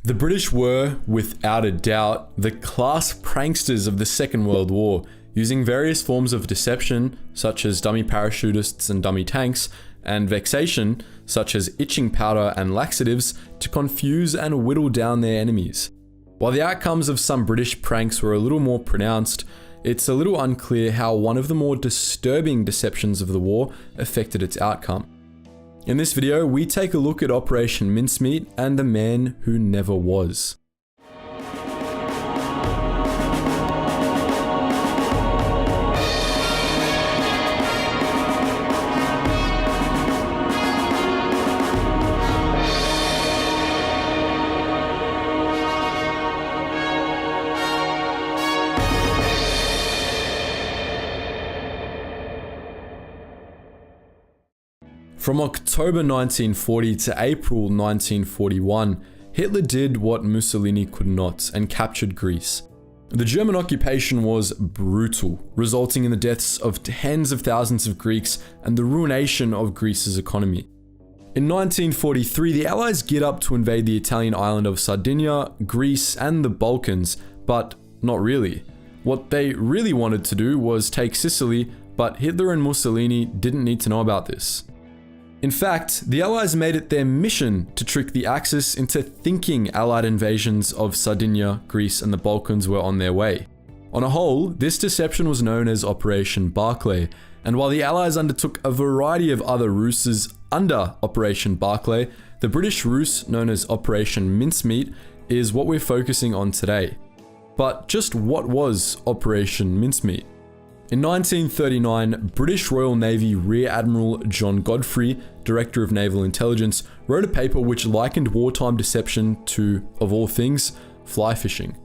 The British were, without a doubt, the class pranksters of the Second World War, using various forms of deception, such as dummy parachutists and dummy tanks, and vexation, such as itching powder and laxatives, to confuse and whittle down their enemies. While the outcomes of some British pranks were a little more pronounced, it's a little unclear how one of the more disturbing deceptions of the war affected its outcome. In this video, we take a look at Operation Mincemeat and the man who never was. From October 1940 to April 1941, Hitler did what Mussolini could not and captured Greece. The German occupation was brutal, resulting in the deaths of tens of thousands of Greeks and the ruination of Greece's economy. In 1943, the Allies geared up to invade the Italian island of Sardinia, Greece, and the Balkans, but not really. What they really wanted to do was take Sicily, but Hitler and Mussolini didn't need to know about this. In fact, the Allies made it their mission to trick the Axis into thinking Allied invasions of Sardinia, Greece, and the Balkans were on their way. On a whole, this deception was known as Operation Barclay, and while the Allies undertook a variety of other ruses under Operation Barclay, the British ruse, known as Operation Mincemeat, is what we're focusing on today. But just what was Operation Mincemeat? In 1939, British Royal Navy Rear Admiral John Godfrey, Director of Naval Intelligence, wrote a paper which likened wartime deception to, of all things, fly fishing.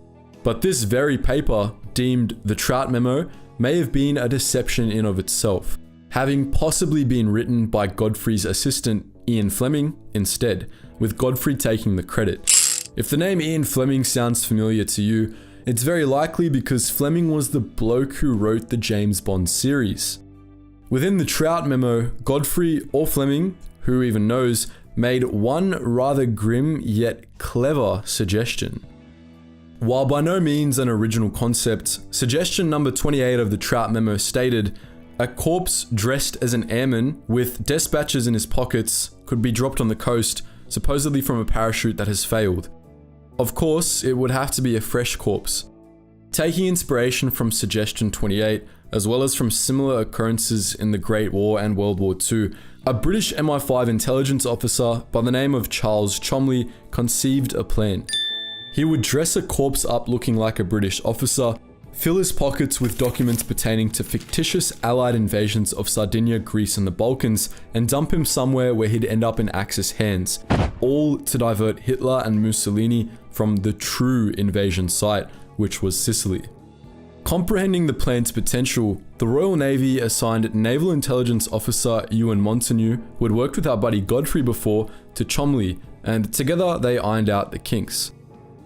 But this very paper, deemed the Trout Memo, may have been a deception in of itself, having possibly been written by Godfrey's assistant Ian Fleming instead, with Godfrey taking the credit. If the name Ian Fleming sounds familiar to you, it's very likely because Fleming was the bloke who wrote the James Bond series. Within the Trout Memo, Godfrey or Fleming, who even knows, made one rather grim yet clever suggestion. While by no means an original concept, suggestion number 28 of the Trout Memo stated, a corpse dressed as an airman with dispatches in his pockets could be dropped on the coast, supposedly from a parachute that has failed. Of course, it would have to be a fresh corpse. Taking inspiration from suggestion 28, as well as from similar occurrences in the Great War and World War II, a British MI5 intelligence officer by the name of Charles Cholmondeley conceived a plan. He would dress a corpse up looking like a British officer, fill his pockets with documents pertaining to fictitious Allied invasions of Sardinia, Greece, and the Balkans, and dump him somewhere where he'd end up in Axis hands, all to divert Hitler and Mussolini from the true invasion site, which was Sicily. Comprehending the plan's potential, the Royal Navy assigned Naval Intelligence Officer Ewan Montagu, who had worked with our buddy Godfrey before, to Cholmondeley, and together they ironed out the kinks.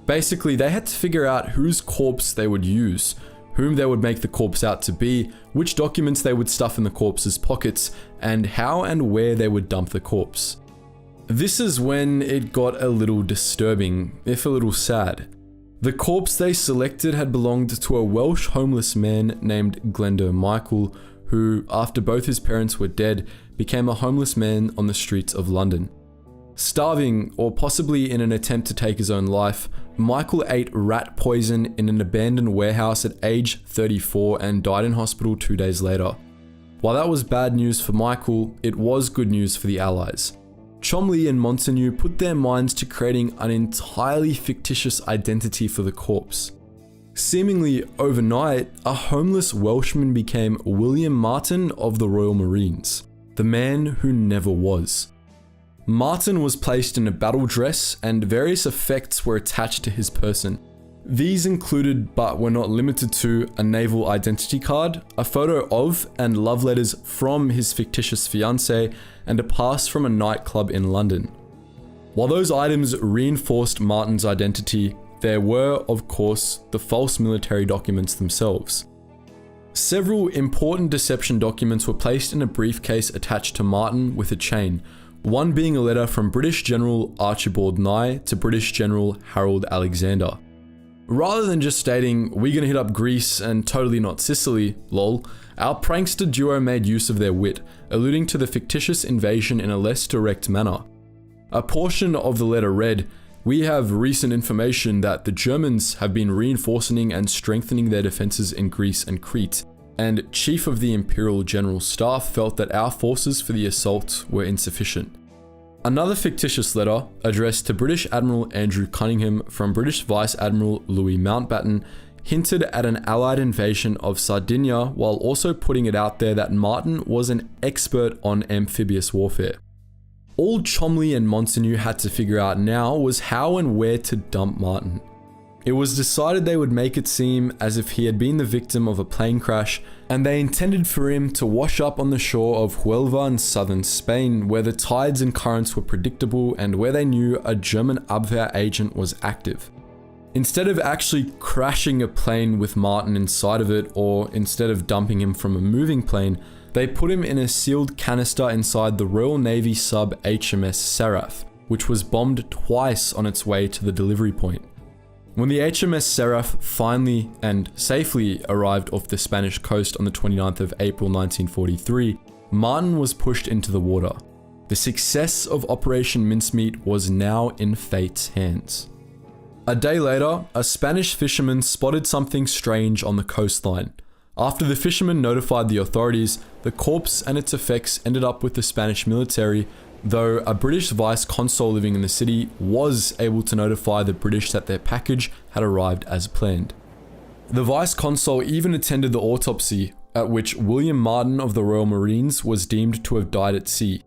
Basically, they had to figure out whose corpse they would use, whom they would make the corpse out to be, which documents they would stuff in the corpse's pockets, and how and where they would dump the corpse. This is when it got a little disturbing, if a little sad. The corpse they selected had belonged to a Welsh homeless man named Glendo Michael, who, after both his parents were dead, became a homeless man on the streets of London. Starving, or possibly in an attempt to take his own life, Michael ate rat poison in an abandoned warehouse at age 34 and died in hospital 2 days later. While that was bad news for Michael, it was good news for the Allies. Cholmondeley and Montagu put their minds to creating an entirely fictitious identity for the corpse. Seemingly overnight, a homeless Welshman became William Martin of the Royal Marines, the man who never was. Martin was placed in a battle dress and various effects were attached to his person. These included, but were not limited to, a naval identity card, a photo of and love letters from his fictitious fiancée, and a pass from a nightclub in London. While those items reinforced Martin's identity, there were, of course, the false military documents themselves. Several important deception documents were placed in a briefcase attached to Martin with a chain, one being a letter from British General Archibald Nye to British General Harold Alexander. Rather than just stating, "We're gonna hit up Greece and totally not Sicily, lol," our prankster duo made use of their wit, alluding to the fictitious invasion in a less direct manner. A portion of the letter read, "We have recent information that the Germans have been reinforcing and strengthening their defenses in Greece and Crete, and Chief of the Imperial General Staff felt that our forces for the assault were insufficient." Another fictitious letter, addressed to British Admiral Andrew Cunningham from British Vice Admiral Louis Mountbatten, hinted at an Allied invasion of Sardinia while also putting it out there that Martin was an expert on amphibious warfare. All Cholmondeley and Montagu had to figure out now was how and where to dump Martin. It was decided they would make it seem as if he had been the victim of a plane crash, and they intended for him to wash up on the shore of Huelva in southern Spain, where the tides and currents were predictable and where they knew a German Abwehr agent was active. Instead of actually crashing a plane with Martin inside of it, or instead of dumping him from a moving plane, they put him in a sealed canister inside the Royal Navy sub HMS Seraph, which was bombed twice on its way to the delivery point. When the HMS Seraph finally and safely arrived off the Spanish coast on the 29th of April 1943, Martin was pushed into the water. The success of Operation Mincemeat was now in fate's hands. A day later, a Spanish fisherman spotted something strange on the coastline. After the fisherman notified the authorities, the corpse and its effects ended up with the Spanish military, though a British vice consul living in the city was able to notify the British that their package had arrived as planned. The vice consul even attended the autopsy, at which William Martin of the Royal Marines was deemed to have died at sea.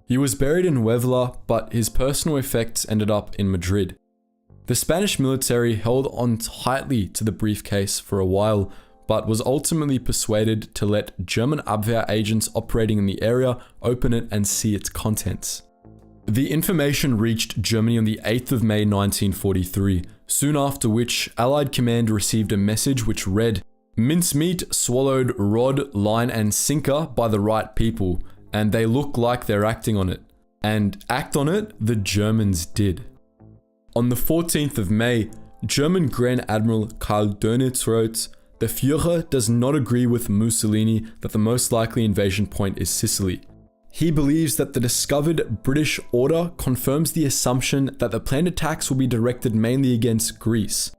He was buried in Huelva, but his personal effects ended up in Madrid. The Spanish military held on tightly to the briefcase for a while, but was ultimately persuaded to let German Abwehr agents operating in the area open it and see its contents. The information reached Germany on the 8th of May 1943, soon after which Allied command received a message which read, "Mincemeat swallowed rod, line and sinker by the right people, and they look like they're acting on it." And act on it, the Germans did. On the 14th of May, German Grand Admiral Karl Dönitz wrote, "The Führer does not agree with Mussolini that the most likely invasion point is Sicily. He believes that the discovered British order confirms the assumption that the planned attacks will be directed mainly against Greece."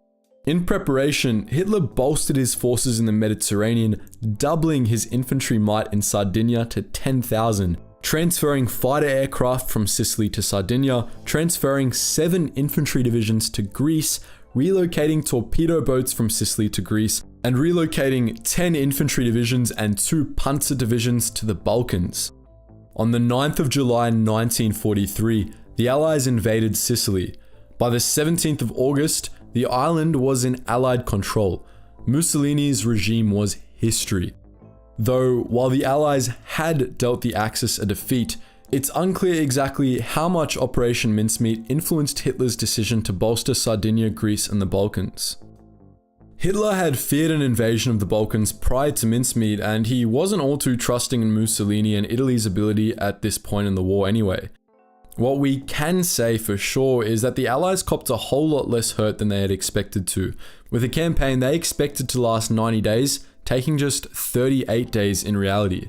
In preparation, Hitler bolstered his forces in the Mediterranean, doubling his infantry might in Sardinia to 10,000, transferring fighter aircraft from Sicily to Sardinia, transferring 7 infantry divisions to Greece, relocating torpedo boats from Sicily to Greece, and relocating 10 infantry divisions and 2 panzer divisions to the Balkans. On the 9th of July 1943, the Allies invaded Sicily. By the 17th of August, the island was in Allied control. Mussolini's regime was history. Though, while the Allies had dealt the Axis a defeat, it's unclear exactly how much Operation Mincemeat influenced Hitler's decision to bolster Sardinia, Greece, and the Balkans. Hitler had feared an invasion of the Balkans prior to Mincemeat, and he wasn't all too trusting in Mussolini and Italy's ability at this point in the war anyway. What we can say for sure is that the Allies copped a whole lot less hurt than they had expected to, with a campaign they expected to last 90 days, taking just 38 days in reality.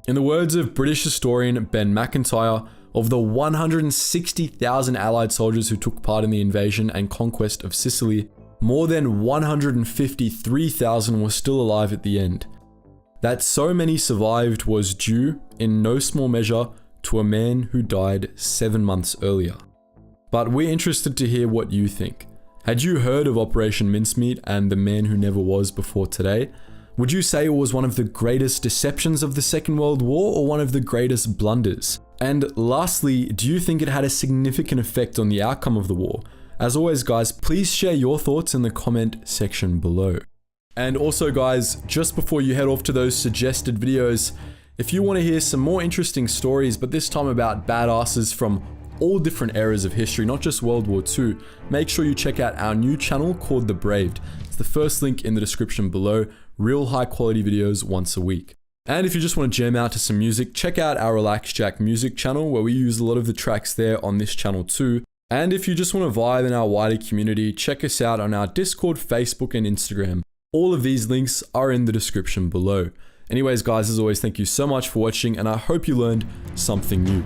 In the words of British historian Ben McIntyre, of the 160,000 Allied soldiers who took part in the invasion and conquest of Sicily, more than 153,000 were still alive at the end. That so many survived was due, in no small measure, to a man who died 7 months earlier. But we're interested to hear what you think. Had you heard of Operation Mincemeat and the man who never was before today? Would you say it was one of the greatest deceptions of the Second World War or one of the greatest blunders? And lastly, do you think it had a significant effect on the outcome of the war? As always guys, please share your thoughts in the comment section below. And also guys, just before you head off to those suggested videos, if you want to hear some more interesting stories, but this time about badasses from all different eras of history, not just World War II, make sure you check out our new channel called The Braved. It's the first link in the description below. Real high quality videos once a week. And if you just want to jam out to some music, check out our Relax Jack music channel where we use a lot of the tracks there on this channel too. And if you just want to vibe in our wider community, check us out on our Discord, Facebook, and Instagram. All of these links are in the description below. Anyways guys, as always, thank you so much for watching and I hope you learned something new.